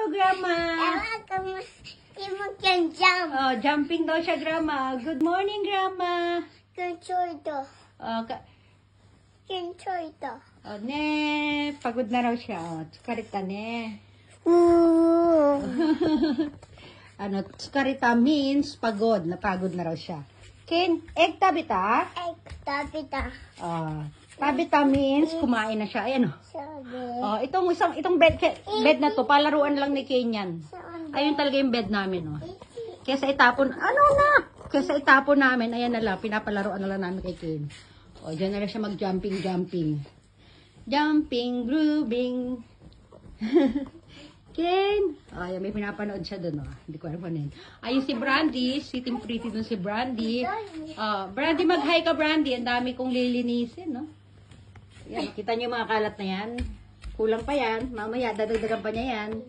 Grandma. You can jump. Oh, jumping daw siya, Grandma. Good morning, Grandma. Oh, ne. Pagod na raw siya. Oh, tsukarita, ne. Ano, tsukarita means pagod. Napagod na raw siya. Ken, egg tabita? Tabita means kumain na siya. Ayan, oh. Itong bed na to, palaruan lang ni Kenyan. Ayun talaga yung bed namin, oh. Kesa itapon, Kesa itapon namin, ayan na lang, pinapalaruan na lang namin kay Ken. O, dyan na lang siya mag-jumping. Jumping, grooving. Ken! O, ayan, may pinapanood siya dun, oh. Hindi ko alam ano yun. Ayun si Brandy, sitting pretty dun si Brandy. Brandy, mag-hi ka, Brandy. Ang dami kong lilinisin, no? Yan, kita niyo yung mga kalat na yan. Kulang pa yan. Mamaya, dadagdagan pa niya yan.